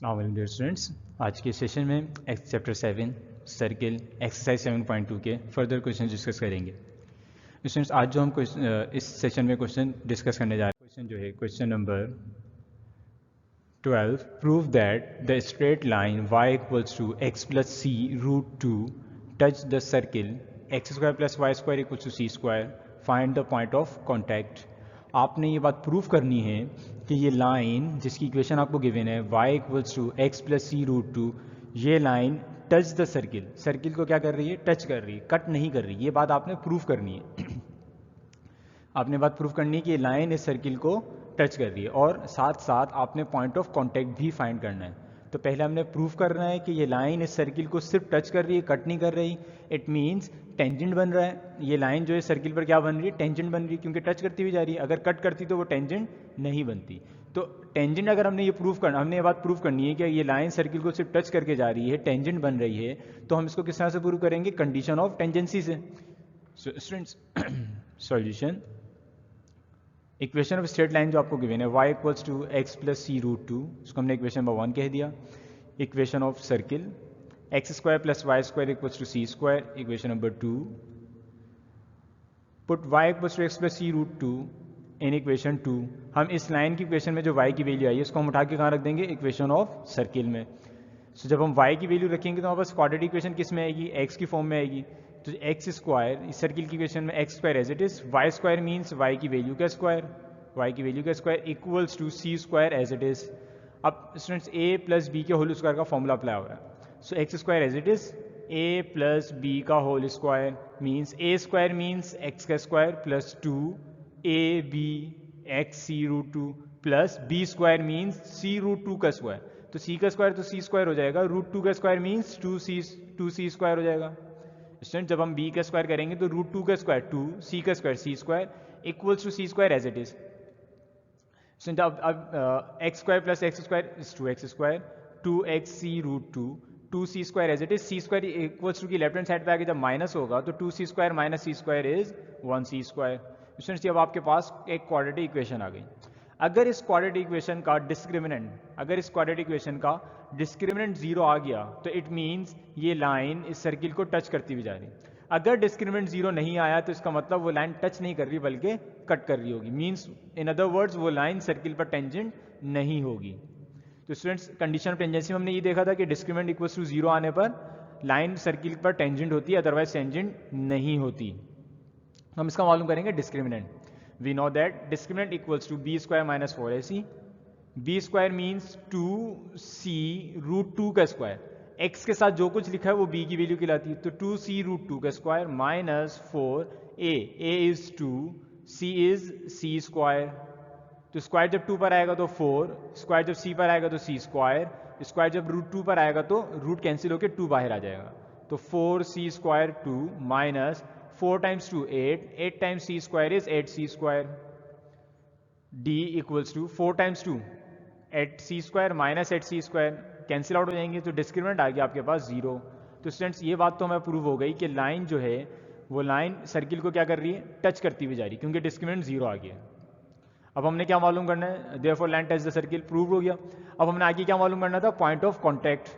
अस्सलाम dear students, आज के सेशन में चैप्टर 7 सर्किल एक्सरसाइज 7.2 के फर्दर क्वेश्चन डिस्कस करेंगे। स्टूडेंट्स, आज जो हम इस सेशन में क्वेश्चन डिस्कस करने जा रहे हैं, क्वेश्चन जो है question number 12, prove that the straight line y equals to x plus c root 2 touch the circle x square plus y square equals to c square, find the point of contact. आपने ये बात prove करनी है कि ये line जिसकी equation आपको given है y equals to x plus c root 2, ये line touch the circle, circle को क्या कर रही है, टच कर रही है, कट नहीं कर रही। ये बात आपने प्रूव करनी है। आपने बात प्रूव करनी है कि ये लाइन इस सर्किल को टच कर रही है, और साथ साथ आपने पॉइंट ऑफ कांटेक्ट भी फाइंड करना है। तो पहले हमने प्रूव करना है कि ये लाइन इस सर्किल को सिर्फ टच कर रही है, कट नहीं कर रही। इट मीन्स टेंजेंट बन रहा है। ये लाइन जो है सर्किल पर क्या बन रही है, टेंजेंट बन रही है, क्योंकि टच करती हुई जा रही है। अगर कट करती तो वो टेंजेंट नहीं बनती। तो टेंजेंट अगर हमने ये प्रूव करना, हमने ये बात प्रूव करनी है कि ये लाइन सर्किल को सिर्फ टच करके जा रही है, टेंजेंट बन रही है, तो हम इसको किस तरह से प्रूव करेंगे, कंडीशन ऑफ टेंजेंसी से। Students, solution, equation of straight line जो आपको गिवन है y equals to x plus c root 2, उसको हमने इक्वेशन नंबर 1 कह दिया। Equation of circle x square plus y square equals to c square, equation number 2। Put y equals to x plus c root 2 in equation 2। हम इस line की equation में जो y की वैल्यू आई है उसको हम उठा के कहाँ रख देंगे, इक्वेशन ऑफ सर्किल में। सो जब हम y की वैल्यू रखेंगे तो हमारे पास क्वाड्रेटिक इक्वेशन किस में आएगी, x की फॉर्म में आएगी। तो एक्स स्क्वायर, इस सर्किल की इक्वेशन में x square as it is, y square means y की वैल्यू का स्क्वायर, वाई की वैल्यू का square equals to c square as it is. अब स्टूडेंट्स ए प्लस बी के होल स्क्वायर का फॉर्मूला अप्लाई हो रहा है। So x square as it is, a plus b का whole square means a square means x का square plus 2 a b x c root 2 plus b square means c root 2 का square. तो सी का square तो सी square हो जाएगा, root 2 का square means 2c square हो जाएगा। स्टूडेंट, जब हम b का स्क्वायर करेंगे तो रूट 2 का स्क्वायर 2, c का square c square equals to c square as it is. Student, अब x square plus x square is 2x square, 2xc root 2, 2c square as it is, c square equals to की left hand side पे आके जब minus होगा तो 2c square minus c square is 1c square. Students, अब आपके पास एक quadratic equation आ गई। अगर इस क्वाड्रेटिक इक्वेशन का डिस्क्रिमिनेंट, अगर इस क्वाड्रेटिक इक्वेशन का डिस्क्रिमिनेंट 0 आ गया तो इट मीन्स ये लाइन इस सर्किल को टच करती हुई जा रही। अगर डिस्क्रिमिनेंट 0 नहीं आया तो इसका मतलब वो लाइन टच नहीं कर रही बल्कि कट कर रही होगी। मीन्स इन अदर वर्ड्स वो लाइन सर्किल पर टेंजेंट नहीं होगी। तो स्टूडेंट्स, कंडीशन ऑफ टेंजेंसी में हमने ये देखा था कि डिस्क्रिमिनेंट इक्वल्स टू 0 आने पर लाइन सर्किल पर टेंजेंट होती है, अदरवाइज टेंजेंट नहीं होती। हम इसका मालूम करेंगे discriminant. We know that discriminant equals to b square minus 4ac. b square means 2c root 2 का स्क्वायर, x के साथ जो कुछ लिखा है वो b की वैल्यू कहलाती है। तो 2c रूट 2 का square minus 4a, a is 2, c is c square. तो स्क्वायर जब 2 पर आएगा तो 4, स्क्वायर जब c पर आएगा तो c स्क्वायर, स्क्वायर जब रूट 2 पर आएगा तो रूट कैंसिल होकर 2 बाहर आ जाएगा। तो 4c square 2 minus 4 times 2 8, 8 times c square is 8c square, d equals to 4 times 2 8c square minus 8c square, cancel out हो जाएंगे तो डिस्क्रिमिनेंट आ गया आपके पास 0। तो स्टूडेंट्स, ये बात तो हमें प्रूव हो गई कि लाइन जो है वो लाइन सर्किल को क्या कर रही है, टच करती हुई जा रही है, क्योंकि डिस्क्रिमिनेंट 0 आ गया। अब हमने क्या मालूम करना है, therefore line touch the circle prove हो गया। अब हमने आगे क्या मालूम करना था, point of contact.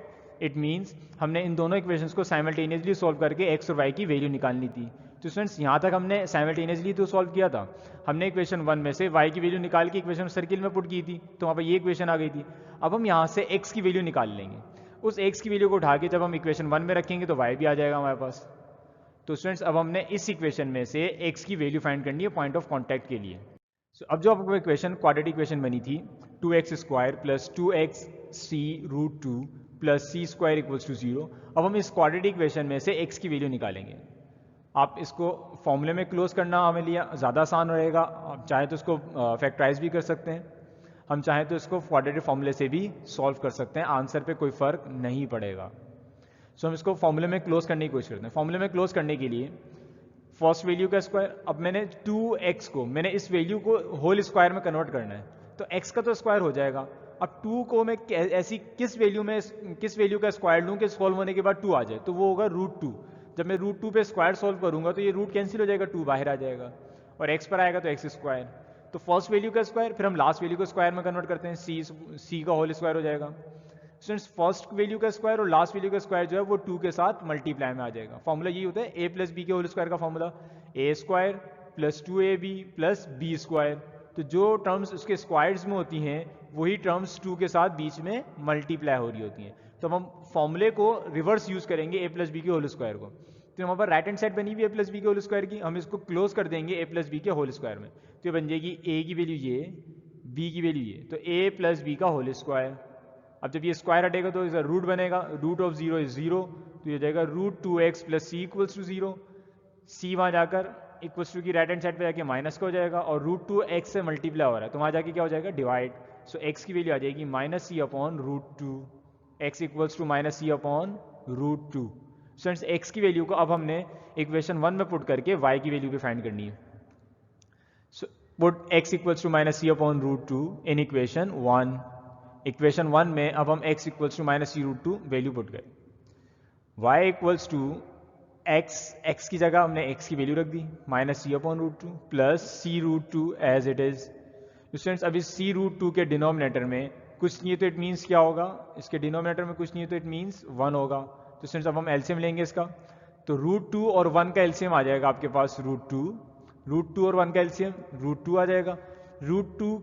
It means हमने इन दोनों इक्वेशंस को साइमल्टेनियसली सॉल्व करके एक्स और वाई की वैल्यू निकालनी थी। तो स्टूडेंट्स, यहाँ तक हमने साइमल्टेनियसली तो सॉल्व किया था। हमने इक्वेशन 1 में से y की वैल्यू निकाल के इक्वेशन सर्किल में पुट की थी, तो वहाँ पर ये इक्वेशन आ गई थी। अब हम यहाँ से x की वैल्यू निकाल लेंगे। उस x की वैल्यू को उठा के जब हम इक्वेशन 1 में रखेंगे तो y भी आ जाएगा हमारे पास। तो स्टूडेंट्स, अब हमने इस इक्वेशन में से x की वैल्यू फाइंड करनी है पॉइंट ऑफ कॉन्टैक्ट के लिए। अब जो आपको इक्वेशन क्वाड्रेटिक इक्वेशन बनी थी 2x square plus 2xc root 2 plus c square equals to 0, अब हम इस क्वाड्रेटिक इक्वेशन में से x की वैल्यू निकालेंगे। आप इसको फॉर्मूले में क्लोज करना हमें लिए ज़्यादा आसान रहेगा। आप चाहे तो इसको फैक्टराइज भी कर सकते हैं, हम चाहें तो इसको क्वाड्रेटिक फॉर्मूले से भी सॉल्व कर सकते हैं, आंसर पे कोई फ़र्क नहीं पड़ेगा। सो हम इसको फॉर्मूले में क्लोज करने की कोशिश करते हैं। फॉर्मूले में क्लोज करने के लिए फर्स्ट वैल्यू का स्क्वायर, अब मैंने 2x को, मैंने इस वैल्यू को होल स्क्वायर में कन्वर्ट करना है, तो x का तो स्क्वायर हो जाएगा। अब 2 को मैं ऐसी किस वैल्यू का स्क्वायर लूँ कि सॉल्व होने के बाद 2 आ जाए, तो वो होगा रूट 2। जब मैं रूट 2 पे स्क्वायर सॉल्व करूंगा तो ये रूट कैंसिल हो जाएगा, 2 बाहर आ जाएगा, और x पर आएगा तो x स्क्वायर। तो फर्स्ट वैल्यू का स्क्वायर, फिर हम लास्ट वैल्यू को स्क्वायर में कन्वर्ट करते हैं, c का होल स्क्वायर हो जाएगा। स्टूडेंट्स फर्स्ट वैल्यू का स्क्वायर और लास्ट वैल्यू का स्क्वायर जो है वो 2 के साथ मल्टीप्लाई में आ जाएगा। फॉर्मूला यही होता है a प्लस बी के होल स्क्वायर का formula, a square plus 2ab plus b square. तो जो टर्म्स उसके स्क्वायर्स में होती हैं वही टर्म्स 2 के साथ बीच में मल्टीप्लाई हो रही होती हैं। तो हम फॉर्मूले को रिवर्स यूज करेंगे ए प्लस बी के होल स्क्वायर को। तो हमारे पास राइट हैंड साइड बनी हुई ए प्लस बी के होल स्क्वायर की, हम इसको क्लोज कर देंगे ए प्लस बी के होल स्क्वायर में। तो ये बन जाएगी ए की वैल्यू ये, बी की वैल्यू ये, तो ए प्लस बी का होल स्क्वायर। अब जब ये स्क्वायर हटेगा तो इसका रूट बनेगा, रूट ऑफ 0 इज 0, तो ये जाएगा root 2x plus c equals to 0। C वहाँ जाकर इक्वल्स टू की राइट हैंड साइड पे जाके माइनस का हो जाएगा, और रूट 2x से मल्टीप्लाई हो रहा है तो वहाँ जाके क्या हो जाएगा डिवाइड। सो x की वैल्यू आ जाएगी minus c upon root 2, x equals to minus c upon root 2। Students x की वैल्यू को अब हमने इक्वेशन 1 में पुट करके y की वैल्यू भी फाइंड करनी है। So put x equals to minus c upon root 2 in equation 1। Equation 1 में अब हम x equals to minus c root 2 value put करें, y इक्वल्स टू x की जगह हमने x की वैल्यू रख दी minus c upon root 2 plus c root 2 as it is. Students अब इस सी रूट 2 के डिनोमिनेटर में कुछ नहीं है तो इट मीन्स क्या होगा, इसके डिनोमिनेटर में कुछ नहीं है तो इट मीन्स 1 होगा। तो स्टूडेंट्स अब हम एलसीएम लेंगे इसका, तो रूट 2 और 1 का एलसीएम आ जाएगा आपके पास रूट 2 और 1 का एलसीएम रूट 2 आ जाएगा। Root 2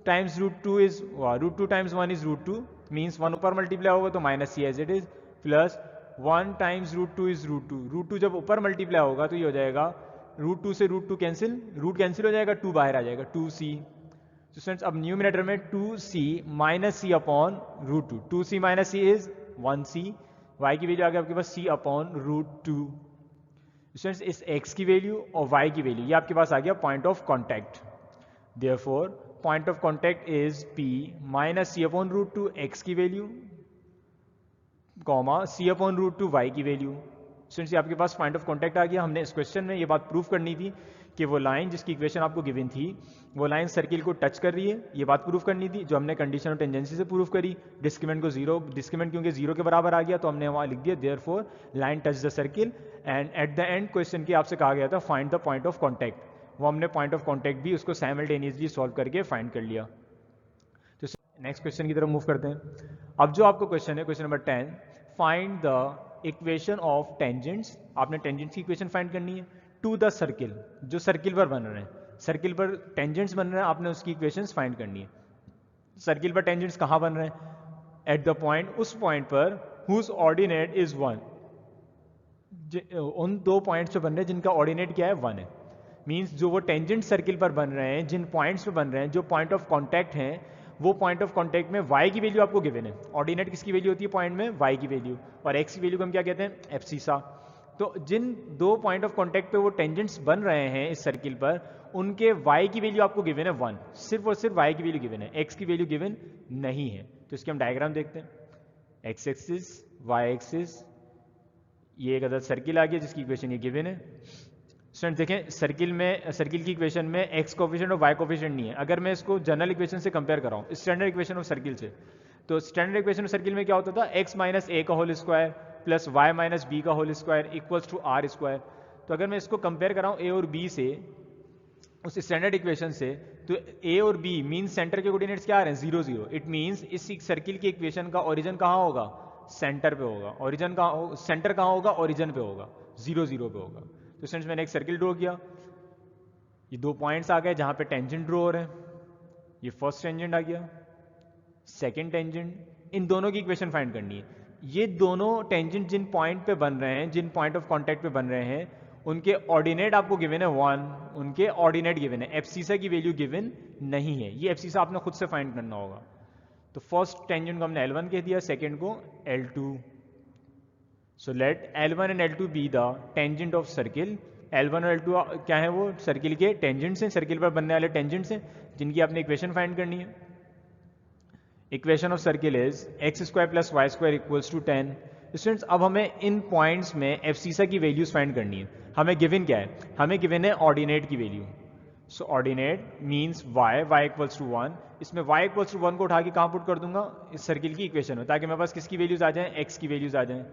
times root 2 is root 2 times 1 is root 2, means 1 ऊपर मल्टीप्लाई होगा तो minus c as it is, plus 1 times root 2 is root 2। Root 2 जब ऊपर मल्टीप्लाई होगा तो ये हो जाएगा रूट 2 से रूट 2 कैंसिल, रूट कैंसिल हो जाएगा, 2 बाहर आ जाएगा, 2c। तो स्टूडेंट्स अब न्यूमिनेटर में 2c minus c upon root 2, 2c minus c is 1c, y की वैल्यू आ गई आपके पास c अपॉन रूट 2। स्टूडेंट्स इस x की वैल्यू और y की वैल्यू ये आपके पास आ गया point of contact. Therefore point of contact is p minus c upon root 2 x की value comma c upon root 2 y की वैल्यू। स्टूडेंट्स आपके पास पॉइंट ऑफ कॉन्टैक्ट आ गया। हमने इस क्वेश्चन में ये बात प्रूव करनी थी कि वो लाइन जिसकी इक्वेशन आपको गिवन थी वो लाइन सर्किल को टच कर रही है, ये बात प्रूव करनी थी जो हमने कंडीशन ऑफ टेंजेंसी से प्रूव करी। डिस्क्रिमिनेंट को जीरो, डिस्क्रिमिनेंट क्योंकि जीरो के बराबर आ गया तो हमने वहाँ लिख दिया therefore line touch the circle, and at the end question के आपसे कहा गया था find the point of contact, वो हमने पॉइंट ऑफ कॉन्टैक्ट भी उसको साइमल्टेनियसली सॉल्व करके फाइंड कर लिया। तो नेक्स्ट क्वेश्चन की तरफ मूव करते हैं। अब जो आपको क्वेश्चन है question number 10, find the equation of tangents. आपने टेंजेंट्स की इक्वेशन फाइंड करनी है टू द सर्किल, जो सर्किल पर बन रहे हैं, सर्किल पर टेंजेंट्स बन रहे हैं, आपने उसकी इक्वेशंस फाइंड करनी है। सर्किल पर टेंजेंट्स कहाँ बन रहे हैं, एट द पॉइंट, उस पॉइंट पर हुज ऑर्डिनेट इज 1, उन दो पॉइंट्स पे बन रहे हैं जिनका ऑर्डिनेट क्या है 1 है। मींस जो वो टेंजेंट सर्किल पर बन रहे हैं, जिन पॉइंट्स पे बन रहे हैं, जो पॉइंट ऑफ कॉन्टैक्ट हैं, वो पॉइंट ऑफ कॉन्टैक्ट में y की वैल्यू आपको गिवन है। ऑर्डिनेट किसकी वैल्यू होती है पॉइंट में, y की वैल्यू, और x की वैल्यू को हम क्या कहते हैं, एब्सिसा। तो जिन दो पॉइंट ऑफ कॉन्टैक्ट पे वो टेंजेंट्स बन रहे हैं इस सर्किल पर, उनके y की वैल्यू आपको गिवन है 1, सिर्फ और सिर्फ y की वैल्यू गिवन है, x की वैल्यू गिवन नहीं है। तो इसके हम डायग्राम देखते हैं, x एक्सिस, y एक्सिस, ये एक अदर सर्किल आ गया जिसकी इक्वेशन ये गिवन है। स्टूडेंट देखें सर्किल में, सर्किल की इक्वेशन में x कोफिशिएंट और y कोफिशिएंट नहीं है। अगर मैं इसको जनरल इक्वेशन से कंपेयर कराऊं स्टैंडर्ड इक्वेशन ऑफ सर्किल से, तो स्टैंडर्ड इक्वेशन ऑफ सर्किल में क्या होता था, x माइनस ए का whole square plus y minus b का whole square equals to r square. तो अगर मैं इसको कंपेयर कराऊं a और b से, उस स्टैंडर्ड इक्वेशन से, तो a और b मीन्स सेंटर के कोऑर्डिनेट्स क्या आ रहे हैं 0 0। इट मीन्स इस सर्किल की इक्वेशन का ओरिजिन कहाँ होगा, सेंटर पे होगा। ओरिजिन कहाँ, सेंटर कहाँ होगा, ओरिजिन पे होगा, 0 0 पे होगा। तो स्टूडेंट्स मैंने एक सर्किल ड्रॉ किया, ये दो पॉइंट्स आ गए जहां पे टेंजेंट ड्रॉ हो रहे हैं, ये फर्स्ट टेंजेंट आ गया, सेकंड टेंजेंट, इन दोनों की इक्वेशन फाइंड करनी है। ये दोनों टेंजेंट जिन पॉइंट पे बन रहे हैं, जिन पॉइंट ऑफ कांटेक्ट पे बन रहे हैं, उनके ऑर्डिनेट आपको गिवन है 1, उनके ऑर्डिनेट गिवन है, एब्सिसा की वैल्यू गिवन नहीं है। ये एब्सिसा आपने खुद से फाइंड करना होगा। तो फर्स्ट टेंजेंट को हमने L1 कह दिया, सेकेंड को L2। So let L1 and L2 be the tangent of circle. L1 और L2 क्या है, वो सर्किल के टेंजेंट्स हैं, सर्किल पर बनने वाले टेंजेंट्स हैं जिनकी आपने इक्वेशन फाइंड करनी है। Equation of circle is x square plus y square equals to 10। Students अब हमें इन पॉइंट्स में एब्सिसा की वैल्यूज फाइंड करनी है। हमें गिवन क्या है, हमें गिवन है ऑर्डिनेट की value. So ordinate means y equals to 1। इसमें y इक्वल्स टू 1 को उठा के कहाँ पुट कर दूंगा, इस सर्किल की इक्वेशन में, ताकि मेरे पास किसकी वैल्यूज आ जाएं, x की वैल्यूज आ जाएं।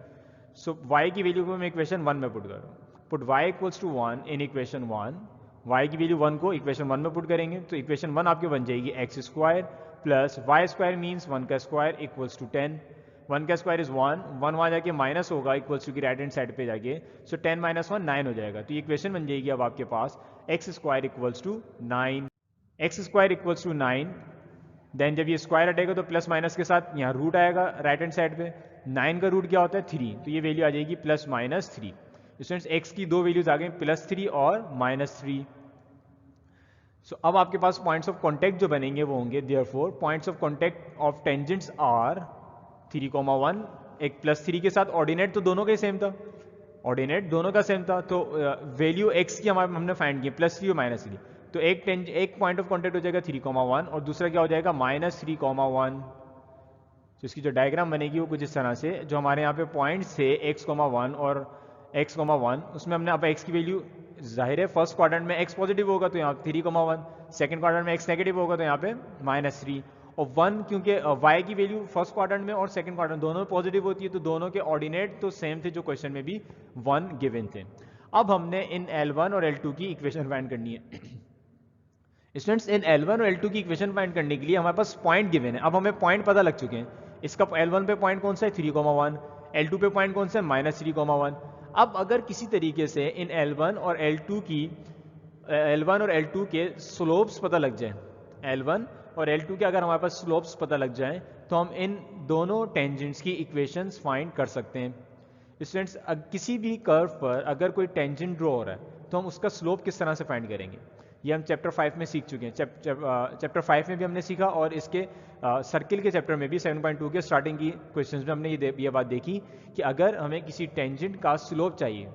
सो y की वैल्यू को मैं इक्वेशन 1 में पुट करूँ, put y equals to 1 in equation 1, y की वैल्यू 1 को इक्वेशन 1 में पुट करेंगे तो इक्वेशन 1 आपके बन जाएगी x square plus y square means 1 का स्क्वायर इक्वल्स टू 10। 1 का स्क्वायर इज 1, 1 वहाँ जाके माइनस होगा इक्वल्स टू की राइट हैंड साइड पे जाके, सो 10 माइनस 1 9 हो जाएगा। तो ये इक्वेशन बन जाएगी अब आपके पास x square equals to 9, x square equals to 9। Then जब ये स्क्वायर हटेगा तो प्लस माइनस के साथ यहाँ रूट आएगा राइट हैंड साइड पे, 9 का रूट क्या होता है 3, तो ये वैल्यू आ जाएगी प्लस माइनस 3। स्टूडेंट्स एक्स की दो वैल्यूज आ गई +3 और -3। सो अब आपके पास पॉइंट्स ऑफ कॉन्टैक्ट जो बनेंगे वो होंगे therefore points of contact of tangents are 3,1, एक +3 के साथ ऑर्डिनेट तो दोनों का ही सेम था, ऑर्डिनेट दोनों का सेम था, तो वैल्यू एक्स की हमने फाइंड की +3 और -3, तो एक पॉइंट ऑफ कॉन्टैक्ट हो जाएगा 3,1 और दूसरा क्या हो जाएगा -3,1। तो इसकी जो डायग्राम बनेगी वो कुछ इस तरह से, जो हमारे यहाँ पे पॉइंट्स थे x,1 और x,1, उसमें हमने अब x की वैल्यू जाहिर है फर्स्ट क्वाड्रेंट में x पॉजिटिव होगा तो यहाँ 3,1, सेकंड क्वाड्रेंट में x नेगेटिव होगा तो यहाँ पे -3, और 1 क्योंकि y की वैल्यू फर्स्ट क्वाड्रेंट में और सेकंड क्वाड्रेंट दोनों में पॉजिटिव होती है तो दोनों के ऑर्डिनेट तो सेम थे जो क्वेश्चन में भी 1 गिवन थे। अब हमने इन L1 और L2 की इक्वेशन फाइंड करनी है। स्टूडेंट्स इन L1 और L2 की इक्वेशन फाइंड करने के लिए हमारे पास पॉइंट गिवन है। अब हमें पॉइंट पता लग चुके हैं, इसका L1 पे पॉइंट कौन सा है 3,1, L2 पे पॉइंट कौन सा है -3,1। अब अगर किसी तरीके से इन L1 और L2 के स्लोप्स पता लग जाए, L1 और L2 के अगर हमारे पास स्लोप्स पता लग जाए तो हम इन दोनों टेंजेंट्स की इक्वेशंस फाइंड कर सकते हैं। स्टूडेंट्स किसी भी कर्व पर अगर कोई टेंजेंट ड्रॉ हो रहा है तो हम उसका स्लोप किस तरह से फाइंड करेंगे, ये हम चैप्टर 5 में सीख चुके हैं। चैप्टर 5 में भी हमने सीखा और इसके सर्किल के चैप्टर में भी 7.2 के स्टार्टिंग की क्वेश्चंस में हमने ये बात देखी कि अगर हमें किसी टेंजेंट का स्लोप चाहिए,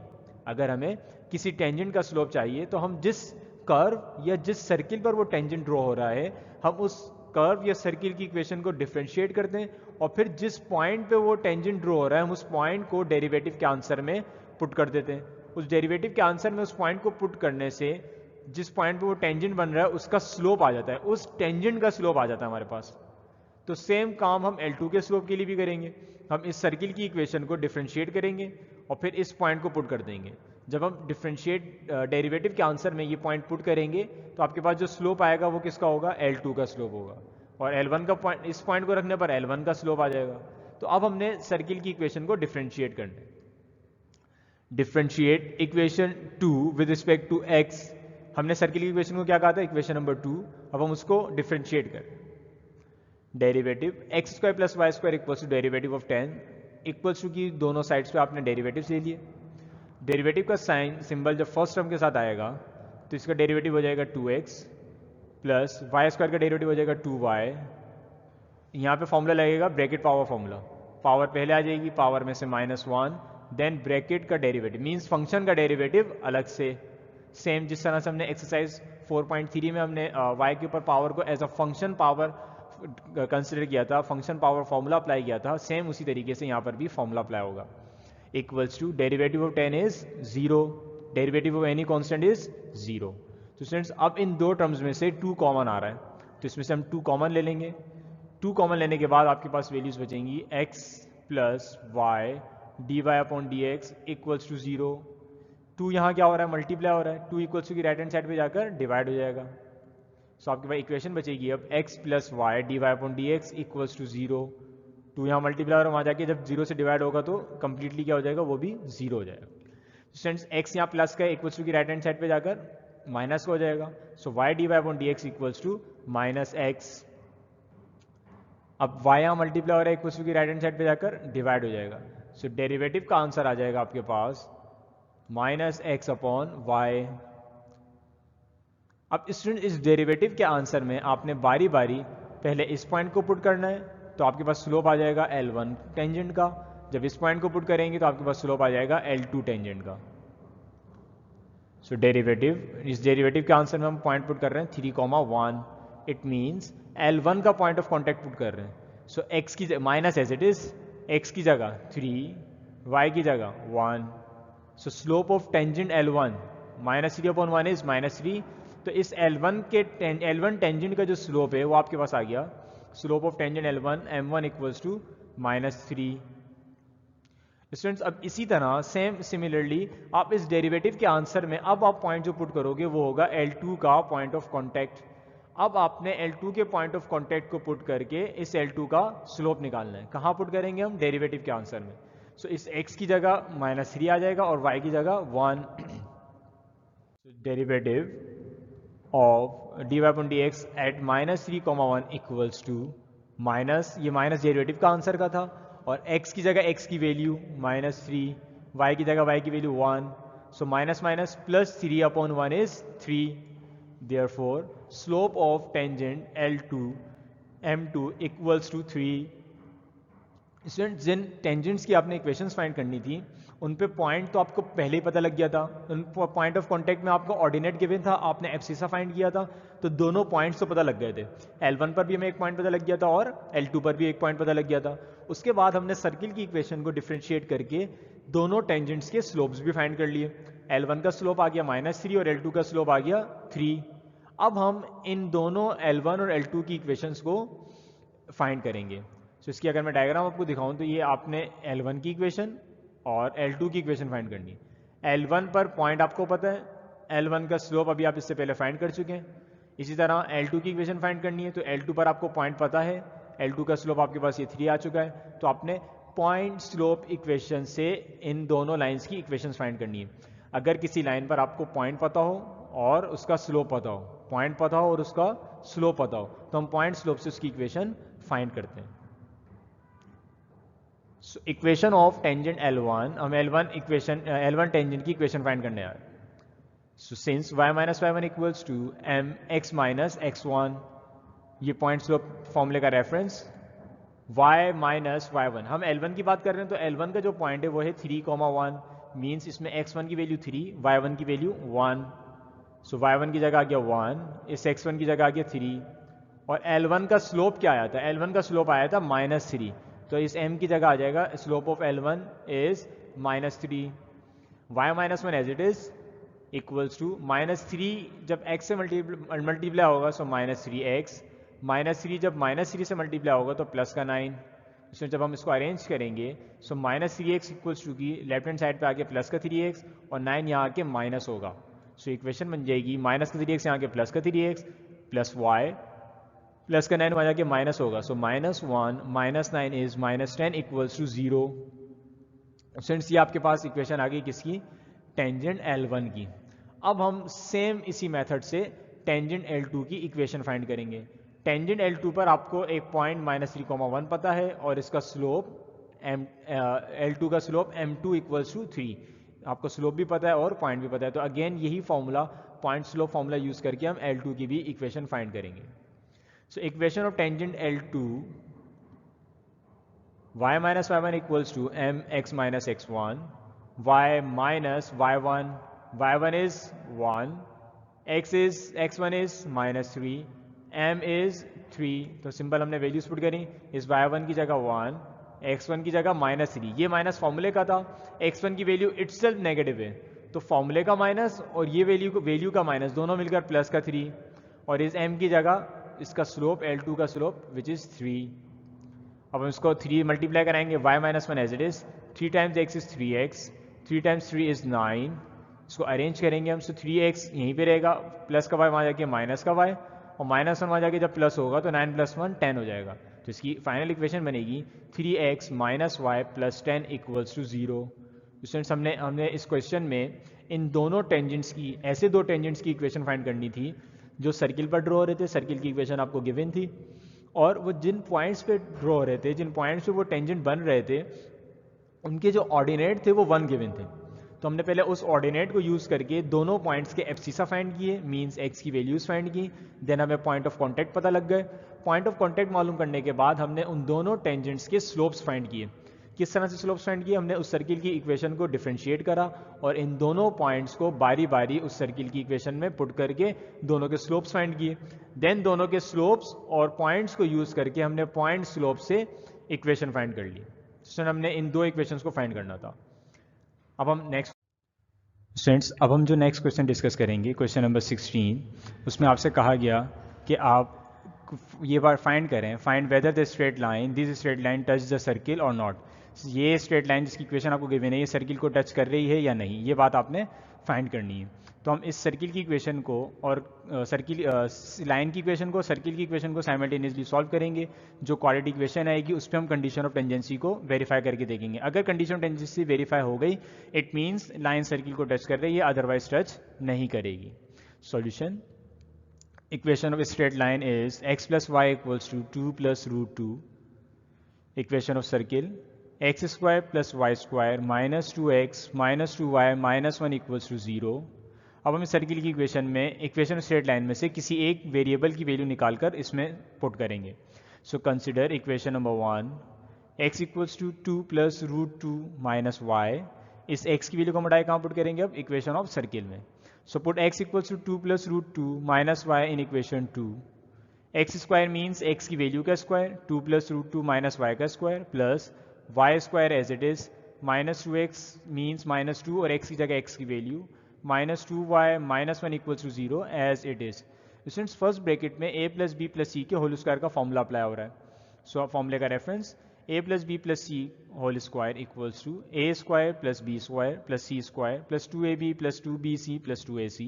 अगर हमें किसी टेंजेंट का स्लोप चाहिए तो हम जिस कर्व या जिस सर्किल पर वो टेंजेंट ड्रॉ हो रहा है हम उस कर्व या सर्किल की इक्वेशन को डिफरेंशिएट करते हैं और फिर जिस पॉइंट पे वो टेंजेंट ड्रॉ हो रहा है हम उस पॉइंट को डेरिवेटिव के आंसर में पुट कर देते हैं। उस डेरिवेटिव के आंसर में उस पॉइंट को पुट करने से जिस पॉइंट पे वो टेंजेंट बन रहा है उसका स्लोप आ जाता है, उस टेंजेंट का स्लोप आ जाता है हमारे पास। तो सेम काम हम L2 के स्लोप के लिए भी करेंगे, हम इस सर्किल की इक्वेशन को डिफरेंशिएट करेंगे और फिर इस पॉइंट को पुट कर देंगे। जब हम डिफरेंशिएट डेरिवेटिव के आंसर में ये पॉइंट पुट करेंगे तो आपके पास जो स्लोप आएगा वो किसका होगा, L2 का स्लोप होगा, और L1 का पॉइंट, इस पॉइंट को रखने पर L1 का स्लोप आ जाएगा। तो अब हमने सर्किल की इक्वेशन को डिफरेंशिएट करना है। Differentiate equation 2 with respect to x, हमने सर्किल की इक्वेशन को क्या कहा था, इक्वेशन नंबर 2, अब हम उसको डिफरेंशिएट कर derivative x square plus y square equals to derivative of 10 equals to की दोनों साइड्स पे आपने डेरिवेटिव ले लिए। डेरिवेटिव का साइन सिंबल जब फर्स्ट टर्म के साथ आएगा तो इसका डेरिवेटिव हो जाएगा 2x प्लस वाई स्क्वायर का डेरिवेटिव हो जाएगा 2y। यहाँ पे फॉर्मूला लगेगा ब्रैकेट पावर फॉर्मूला, पावर पहले आ जाएगी, पावर में से -1, देन ब्रैकेट का डेरिवेटिव मीन्स फंक्शन का डेरिवेटिव अलग से, सेम जिस तरह से हमने एक्सरसाइज 4.3 में हमने y के ऊपर पावर को as a function power consider किया था, फंक्शन पावर फॉर्मूला अप्लाई किया था, सेम उसी तरीके से यहाँ पर भी फॉर्मूला अप्लाई होगा। Equals to derivative of 10 is 0, derivative of any constant is 0। तो स्टूडेंट्स अब इन दो टर्म्स में से 2 कॉमन आ रहा है तो इसमें से हम 2 कॉमन ले लेंगे। 2 कॉमन लेने के बाद आपके पास वैल्यूज बचेंगी x plus y d y upon d x equals to 0। 2 यहाँ क्या हो रहा है, मल्टीप्लाई हो रहा है, 2 इक्वल्स टू की राइट हैंड साइड पे जाकर डिवाइड हो जाएगा। सो आपके पास इक्वेशन बचेगी अब x plus y d y upon d x equals to 0। 2 यहाँ मल्टीप्लाई हो रहा है, वहाँ जाके जब 0 से डिवाइड होगा तो कंप्लीटली क्या हो जाएगा, वो भी 0 हो जाएगा। स्टूडेंट्स x यहाँ प्लस का इक्वल्स टू की राइट हैंड साइड पे जाकर माइनस का हो जाएगा, so y d y upon d x equals to -x। अब y यहाँ मल्टीप्लाई हो रहा है इक्वल्स टू की राइट हैंड साइड पे जाकर डिवाइड हो जाएगा, सो डेरिवेटिव का आंसर आ जाएगा आपके पास -x अपॉन y। अब स्टूडेंट इस डेरिवेटिव के आंसर में आपने बारी बारी पहले इस पॉइंट को पुट करना है तो आपके पास स्लोप आ जाएगा L1 टेंजेंट का, जब इस पॉइंट को पुट करेंगे तो आपके पास स्लोप आ जाएगा L2 टेंजेंट का। सो डेरिवेटिव, इस डेरिवेटिव के आंसर में हम पॉइंट पुट कर रहे हैं 3,1, इट मीन्स L1 का पॉइंट ऑफ कॉन्टैक्ट पुट कर रहे हैं। सो x की minus as it is, x की जगह 3, y की जगह 1, so slope of tangent L1 -3/1 is -3। तो इस L1 टेंजेंट का जो स्लोप है वो आपके पास आ गया, slope of tangent L1 m1 equals to -3। Students अब इसी तरह सिमिलरली आप इस डेरिवेटिव के आंसर में अब आप पॉइंट जो पुट करोगे वो होगा L2 का पॉइंट ऑफ कॉन्टैक्ट। अब आपने L2 के पॉइंट ऑफ कांटेक्ट को पुट करके इस L2 का स्लोप निकालना है। कहाँ पुट करेंगे हम? डेरिवेटिव के आंसर में। सो इस x की जगह -3 आ जाएगा और y की जगह 1। Derivative of dy upon dx at -3, 1 equals to minus, ये माइनस डेरिवेटिव का आंसर का था, और x की जगह x की वैल्यू -3, y की जगह y की value 1। So minus minus plus 3 upon 1 is 3। Therefore, slope of tangent L2 M2 equals to 3। Student, जिन टेंजेंट्स की आपने इक्वेशंस फाइंड करनी थी उन पे पॉइंट तो आपको पहले ही पता लग गया था। उन पॉइंट ऑफ कांटेक्ट में आपको ऑर्डिनेट गिवन था, आपने एब्सिसा फाइंड किया था, तो दोनों पॉइंट्स तो पता लग गए थे। L1 पर भी हमें एक पॉइंट पता लग गया था और L2 पर भी एक पॉइंट पता लग गया था। उसके बाद हमने सर्किल की इक्वेशन को डिफ्रेंशिएट करके दोनों टेंजेंट्स के स्लोप्स भी फाइंड कर लिए। L1 का स्लोप आ गया -3 और L2 का स्लोप आ गया 3। अब हम इन दोनों L1 और L2 की इक्वेशंस को फाइंड करेंगे। So, इसकी अगर मैं डायग्राम आपको दिखाऊं तो ये आपने L1 की इक्वेशन और L2 की इक्वेशन फाइंड करनी है। L1 पर पॉइंट आपको पता है, L1 का स्लोप अभी आप इससे पहले फाइंड कर चुके हैं। इसी तरह L2 की इक्वेशन फाइंड करनी है तो L2 पर आपको पॉइंट पता है, L2 का स्लोप आपके पास ये 3 आ चुका है, तो आपने पॉइंट स्लोप इक्वेशन से इन दोनों लाइन्स की इक्वेशन फाइंड करनी है। अगर किसी लाइन पर आपको पॉइंट पता हो और उसका स्लोप पता हो, पॉइंट पता हो और उसका स्लोप पता हो, तो हम पॉइंट स्लोप से उसकी इक्वेशन फाइंड करते हैं। सो इक्वेशन ऑफ टेंजेंट L1, हम L1 टेंजेंट की इक्वेशन फाइंड करने आए। So since y minus y1 equals to mx minus x1, ये पॉइंट स्लोप फॉर्मूले का रेफरेंस, y माइनस y1, हम L1 की बात कर रहे हैं तो L1 का जो पॉइंट है वो है 3,1, मीन्स इसमें x1 की वैल्यू 3, y1 की वैल्यू 1। सो y1 की जगह आ गया 1, इस x1 की जगह आ गया 3, और L1 का स्लोप क्या आया था? L1 का स्लोप आया था -3, तो इस m की जगह आ जाएगा slope of L1 is -3। y minus 1 as it is equals to -3, जब x से मल्टीप्लाई होगा सो -3x, -3 जब -3 से मल्टीप्लाई होगा तो प्लस का 9। इसमें जब हम इसको अरेंज करेंगे सो -3x इक्वल्स टू की लेफ्ट हैंड साइड पे आके प्लस का 3x और 9 यहाँ आके माइनस होगा। सो इक्वेशन बन जाएगी -3x यहाँ के प्लस का 3x प्लस y प्लस का 9 वहाँ जाके माइनस होगा। सो -1 -9 इज -10 इक्वल्स टू 0। सिंस ये आपके पास इक्वेशन आ गई किसकी? टेंजेंट L1 की। अब हम सेम इसी मेथड से टेंजेंट L2 की इक्वेशन फाइंड करेंगे। टेंजेंट L2 पर आपको एक पॉइंट -3,1 पता है और इसका स्लोप L2 का स्लोप M2 इक्वल्स टू 3, आपको स्लोप भी पता है और पॉइंट भी पता है। तो अगेन यही formula, point slope formula use करके हम L2 की भी इक्वेशन फाइंड करेंगे। So equation of tangent L2, y minus y1 equals to mx minus x1, y minus y1, y1 is 1, x1 is -3, m is 3। तो simple हमने values put करी, इस y1 की जगह 1, x1 की जगह -3, ये माइनस फॉर्मूले का था, x1 की वैल्यू इटसेल्फ नेगेटिव है तो फॉर्मूले का माइनस और ये वैल्यू का माइनस दोनों मिलकर प्लस का 3, और इस m की जगह इसका स्लोप L2 का स्लोप विच इज 3। अब हम इसको 3 मल्टीप्लाई कराएंगे, y minus 1 as it is, 3 times x is 3x, 3 times 3 is 9। इसको अरेंज करेंगे हम, सो 3x यहीं पे रहेगा, प्लस का y वहाँ जाके माइनस का y, और -1 वहाँ जाके जब प्लस होगा तो 9 + 1 10 हो जाएगा। तो इसकी फाइनल इक्वेशन बनेगी 3x minus y plus 10 equals to 0। Students, हमने इस क्वेश्चन में इन दोनों टेंजेंट्स की, ऐसे दो टेंजेंट्स की इक्वेशन फाइंड करनी थी जो सर्किल पर ड्रॉ हो रहे थे, सर्किल की इक्वेशन आपको गिवन थी, और वो जिन पॉइंट्स पे ड्रॉ हो रहे थे, जिन पॉइंट्स पे वो टेंजेंट बन रहे थे, उनके जो ऑर्डिनेट थे वो 1 गिवन थे। तो हमने पहले उस ऑर्डिनेट को यूज़ करके दोनों पॉइंट्स के एब्सिसा फाइंड किए, मींस x की वैल्यूज़ फाइंड की, देन हमें पॉइंट ऑफ कांटेक्ट पता लग गए। पॉइंट ऑफ कांटेक्ट मालूम करने के बाद हमने उन दोनों टेंजेंट्स के स्लोप्स फाइंड किए। किस तरह से स्लोप्स फाइंड किए? हमने उस सर्किल की इक्वेशन को डिफरेंशिएट करा और इन दोनों पॉइंट्स को बारी बारी उस सर्किल की इक्वेशन में पुट करके दोनों के स्लोप्स फाइंड किए। देन दोनों के स्लोप्स और पॉइंट्स को यूज़ करके हमने पॉइंट स्लोप से इक्वेशन फाइंड कर ली। तो हमने इन दो इक्वेशंस को फाइंड करना था। अब हम नेक्स्ट स्टूडेंट्स, अब हम जो नेक्स्ट क्वेश्चन डिस्कस करेंगे, क्वेश्चन नंबर 16, उसमें आपसे कहा गया कि आप ये बार फाइंड करें, find whether the straight line, this straight line touch the circle और नॉट। ये स्ट्रेट लाइन जिसकी इक्वेशन आपको गिवन है, ये सर्किल को टच कर रही है या नहीं, ये बात आपने फाइंड करनी है। तो हम इस सर्किल की इक्वेशन को और लाइन की इक्वेशन को, सर्किल की इक्वेशन को साइमल्टेनियसली सॉल्व करेंगे। जो क्वाड्रेटिक इक्वेशन आएगी उस पर हम कंडीशन ऑफ टेंजेंसी को वेरीफाई करके देखेंगे। अगर कंडीशन ऑफ टेंजेंसी वेरीफाई हो गई, इट मीन्स लाइन सर्किल को टच कर रही है, अदरवाइज टच नहीं करेगी। Solution, equation of straight line is x plus y equals to 2 plus root 2. Equation of circle x square plus y square minus 2x minus 2y minus 1 equals to 0. अब हम इस circle की equation में, equation of straight line में से किसी एक variable की वैल्यू निकालकर इसमें पुट करेंगे। So consider equation number 1, x equals to 2 plus root 2 minus y. इस x की वैल्यू को हम हटाए कहाँ पुट करेंगे अब, इक्वेशन ऑफ सर्किल में। So put x equals to 2 plus root 2 minus y in equation 2. x square means x की वैल्यू का square, 2 plus root 2 minus y का square plus y square as it is, minus 2x means minus 2 और x की जगह x की value, minus 2y minus 1 equals to 0 as it is. Students first bracket में a plus b plus c के whole square का formula apply हो रहा है। सो फॉर्मूले का reference a plus b plus c whole square equals to a square plus b square plus c square plus 2ab plus 2bc plus 2ac.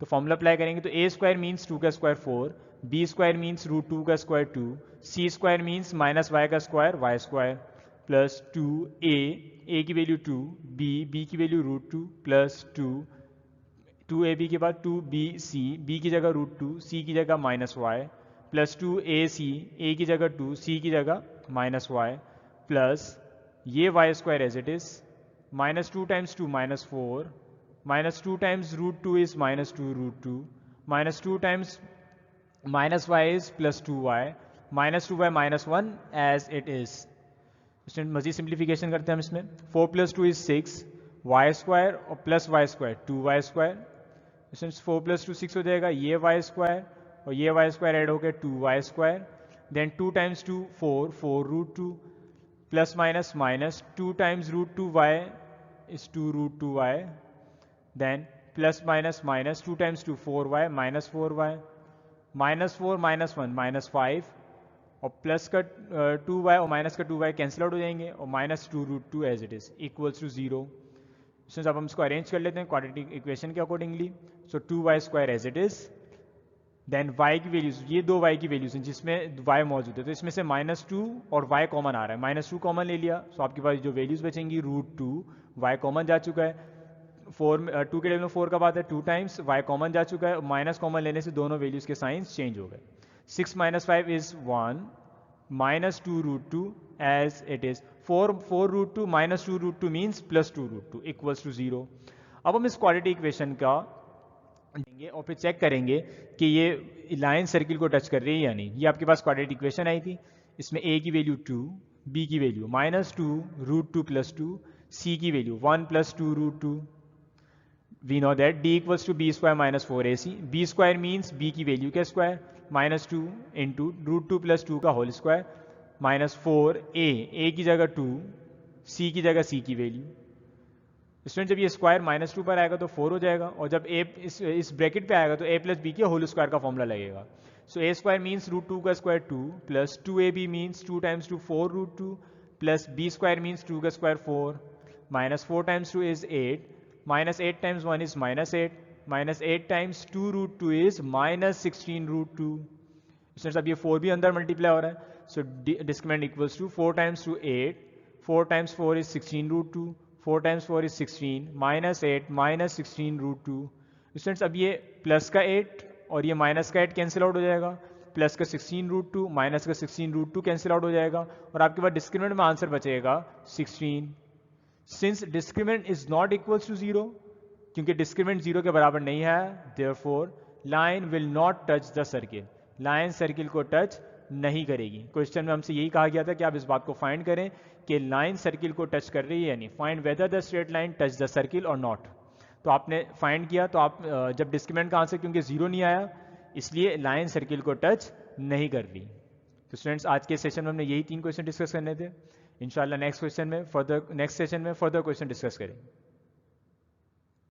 तो formula apply करेंगे तो a स्क्वायर मीन्स 2 का square 4, b square means root 2 का square 2, c square means minus y का square y square plus 2a की value 2, b की value root 2 plus 2ab के बाद 2bc, b की जगह रूट 2, c की जगह minus y plus 2ac, a की जगह 2, c की जगह माइनस वाई प्लस ये y square as it is, minus 2 times 2 minus 4, minus 2 times root 2 is minus 2 root 2, minus 2 times minus y is plus 2y, minus 2y minus 1 as it is. Student मजीद simplification करते हैं हम इसमें, 4 plus 2 is 6, y square और plus y square 2y square. Students 4 plus 2 6 हो जाएगा, ये y square और ये वाई स्क्वायर ऐड हो गया 2y square, then 2 times 2 4 root 2 plus minus minus 2 times root 2y is 2 root 2y, then plus minus minus 2 times 2 4y minus 4y, minus 4 minus 1 minus 5 और plus का 2y और minus का 2y cancel out हो जाएंगे और minus 2 root 2 as it is equals to 0। अब हम इसको अरेंज कर लेते हैं क्वाड्रेटिक इक्वेशन के accordingly. So 2y square as it is, then y की वैल्यूज, ये दो y की वैल्यूज हैं जिसमें y मौजूद है, तो इसमें से -2 और y कॉमन आ रहा है, -2 कॉमन ले लिया, सो आपके पास जो वैल्यूज बचेंगी रूट 2, y कॉमन जा चुका है, 2 के टेबल में 4 का बात है 2 टाइम्स, y कॉमन जा चुका है, माइनस कॉमन लेने से दोनों वैल्यूज के साइंस चेंज हो गए। 6 - 5 is 1, -2 root 2 as it is, 4 root 2 -2 root 2 means +2 root 2 equals to 0। अब हम इस क्वाड्रेटिक इक्वेशन का देंगे और फिर चेक करेंगे कि ये लाइन सर्किल को टच कर रही है या नहीं। ये आपके पास क्वाड्रेटिक इक्वेशन आई थी, इसमें a की वैल्यू 2, b की वैल्यू -2 रूट 2 प्लस 2, c की value 1 + 2 root 2। We know that d = b square - 4ac, b square means b की वैल्यू का स्क्वायर -2 इंटू रूट 2 + 2 का होल स्क्वायर -4a की जगह 2, c की जगह c की वैल्यू। स्टूडेंट जब ये स्क्वायर -2 पर आएगा तो 4 हो जाएगा, और जब a इस ब्रैकेट पे आएगा तो a + b के होल स्क्वायर का फॉर्मूला लगेगा। So a square means root 2 का square 2 plus 2ab means 2 times 2 4 root 2 plus b square means 2 का square 4, -4 times 2 is 8, -8 times 1 is -8, -8 times 2 root 2 is -16 root 2। Students अब ये 4 भी अंदर मल्टीप्लाई हो रहा है, so discriminant equals to 4 times 2 8, 4 times 4 is 16 root 2, 4 times 4 is 16, -8 -16 root 2। Students अब ये प्लस का 8 और ये माइनस का 8 कैंसिल आउट हो जाएगा, प्लस का 16 रूट 2 माइनस का 16 रूट 2 कैंसिल आउट हो जाएगा, और आपके पास डिस्क्रिमिनेंट में आंसर बचेगा 16। Since discriminant is not equals to 0, क्योंकि डिस्क्रिमिनेंट 0 के बराबर नहीं है, therefore line will not touch the circle, line circle को टच नहीं करेगी। क्वेश्चन में हमसे यही कहा गया था कि आप इस बात को फाइंड करें कि लाइन सर्किल को टच कर रही है या नहीं, find whether the straight line touch the circle और नॉट। तो आपने फाइंड किया, तो आप जब डिस्क्रिमिनेंट का आंसर क्योंकि 0 नहीं आया, इसलिए लाइन सर्किल को टच नहीं कर रही। तो स्टूडेंट्स आज के सेशन में हमने यही 3 क्वेश्चन डिस्कस करने थे। इंशाल्लाह नेक्स्ट सेशन में फर्दर क्वेश्चन डिस्कस करेंगे।